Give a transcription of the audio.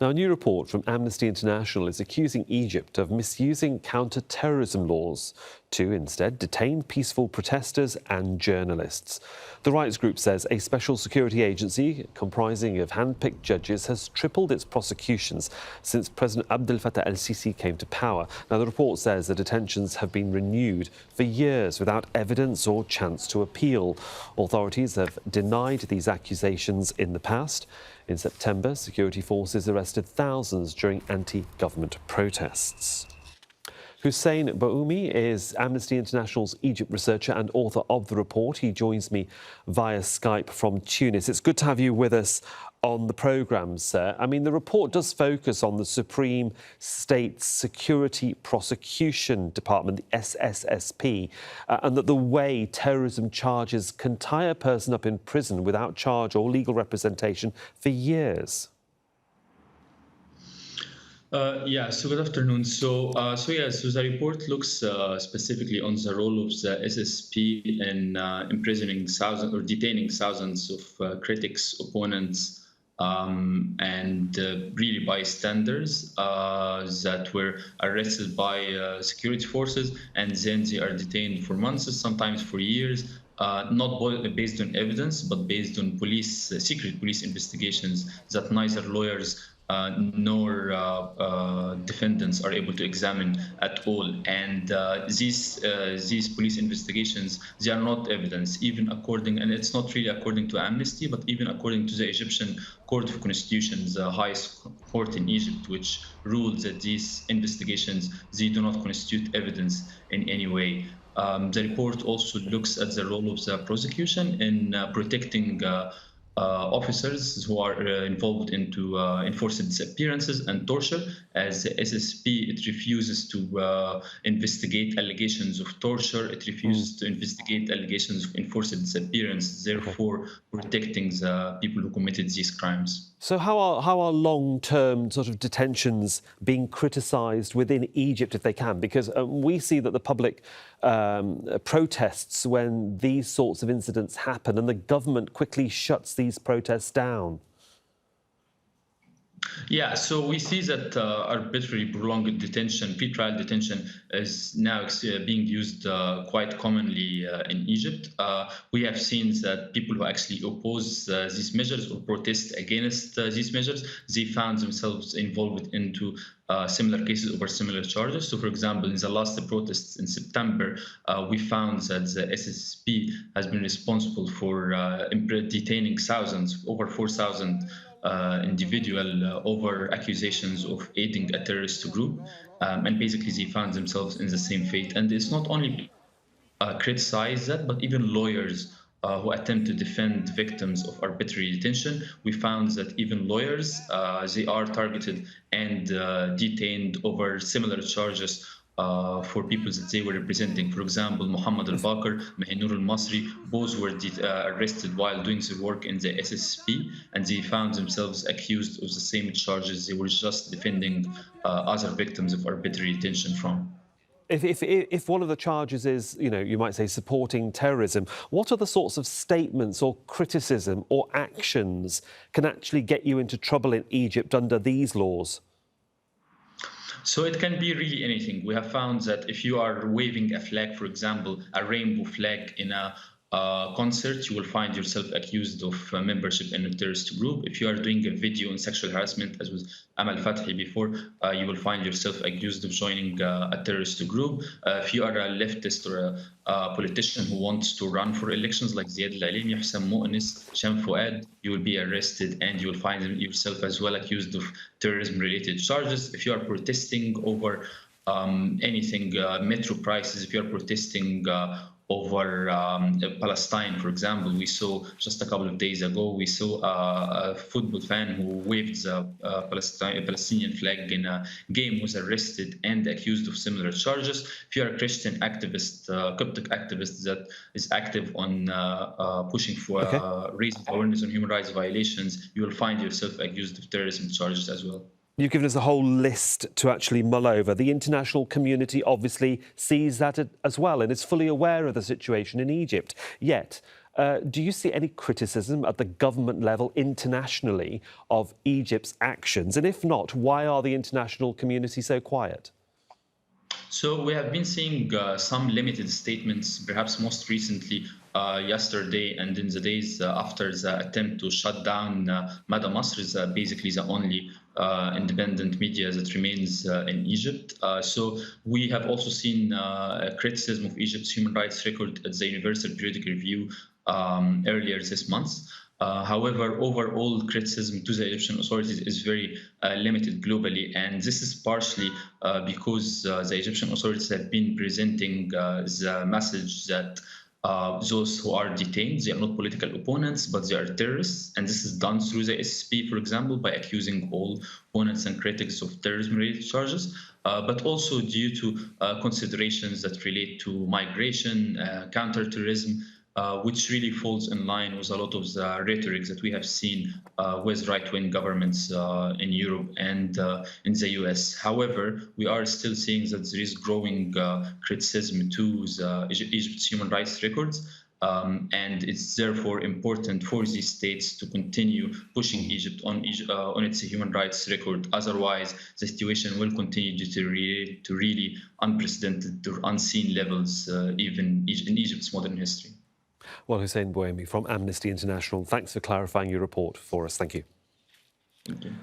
Now, a new report from Amnesty International is accusing Egypt of misusing counterterrorism laws to instead detain peaceful protesters and journalists. The rights group says a special security agency comprising of hand-picked judges has tripled its prosecutions since President Abdel Fatah el-Sisi came to power. Now, the report says the detentions have been renewed for years without evidence or chance to appeal. Authorities have denied these accusations in the past. In September, security forces arrested thousands during anti-government protests. Hussein Baoumi is Amnesty International's Egypt researcher and author of the report. He joins me via Skype from Tunis. It's good to have you with us on the programme, sir. I mean, the report does focus on the Supreme State Security Prosecution Department, the SSSP, and that the way terrorism charges can tie a person up in prison without charge or legal representation for years. So good afternoon. So the report looks specifically on the role of the SSP in imprisoning thousands or detaining thousands of critics, opponents, and really bystanders that were arrested by security forces, and then they are detained for months, sometimes for years. Not based on evidence, but based on secret police investigations that neither lawyers nor defendants are able to examine at all. And these police investigations, they are not evidence, even according, and it's not really according to Amnesty, but even according to the Egyptian Court of Constitutions, the highest court in Egypt, which ruled that these investigations, they do not constitute evidence in any way. The report also looks at the role of the prosecution in protecting officers who are involved into enforced disappearances and torture. As the SSP, it refuses to investigate allegations of torture. It refuses to investigate allegations of enforced disappearance, therefore protecting the people who committed these crimes. So how are long-term sort of detentions being criticised within Egypt, if they can? Because we see that the public protests when these sorts of incidents happen, and the government quickly shuts these protests down. Yeah, so we see that arbitrary prolonged detention, pre-trial detention, is now being used quite commonly in Egypt. We have seen that people who actually oppose these measures or protest against these measures, they found themselves involved into similar cases over similar charges. So, for example, in the last protests in September, we found that the SSP has been responsible for detaining thousands, over 4,000 individual over accusations of aiding a terrorist group, and basically they found themselves in the same fate. And it's not only criticize that, but even lawyers who attempt to defend victims of arbitrary detention, we found that even lawyers, they are targeted and detained over similar charges for people that they were representing. For example, Muhammad al-Bakr, Mahinur al-Masri, both were arrested while doing their work in the SSP, and they found themselves accused of the same charges they were just defending other victims of arbitrary detention from. If one of the charges is, you might say supporting terrorism, what are the sorts of statements or criticism or actions can actually get you into trouble in Egypt under these laws? So it can be really anything. We have found that if you are waving a flag, for example, a rainbow flag in a concert, you will find yourself accused of membership in a terrorist group. If you are doing a video on sexual harassment, as with Amel Fathi before, you will find yourself accused of joining a terrorist group. If you are a leftist or a politician who wants to run for elections, like Ziad Al-Alimi, Hussein Mu'nis, Sham Fuad, you will be arrested and you will find yourself as well accused of terrorism-related charges. If you are protesting over anything, metro prices, if you are protesting over Palestine, for example, we saw just a couple of days ago, we saw a football fan who waved the Palestinian flag in a game, was arrested and accused of similar charges. If you are a Christian activist, Coptic activist that is active on pushing for raising awareness on human rights violations, you will find yourself accused of terrorism charges as well. You've given us a whole list to actually mull over. The international community obviously sees that as well and is fully aware of the situation in Egypt. Yet, Do you see any criticism at the government level internationally of Egypt's actions? And if not, why are the international community so quiet? So we have been seeing some limited statements, perhaps most recently yesterday and in the days after the attempt to shut down Mada Masr is basically the only independent media that remains in Egypt. So we have also seen criticism of Egypt's human rights record at the Universal Periodic Review earlier this month. However, overall criticism to the Egyptian authorities is very limited globally, and this is partially because the Egyptian authorities have been presenting the message that those who are detained, they are not political opponents, but they are terrorists. And this is done through the SSP, for example, by accusing all opponents and critics of terrorism-related charges, but also due to considerations that relate to migration, counterterrorism, which really falls in line with a lot of the rhetoric that we have seen with right-wing governments in Europe and in the US. However, we are still seeing that there is growing criticism to Egypt's human rights records. And it's therefore important for these states to continue pushing Egypt on its human rights record. Otherwise, the situation will continue to deteriorate to really unprecedented or unseen levels, even in Egypt's modern history. Well, Hussein Baoumi from Amnesty International, thanks for clarifying your report for us. Thank you. Thank you.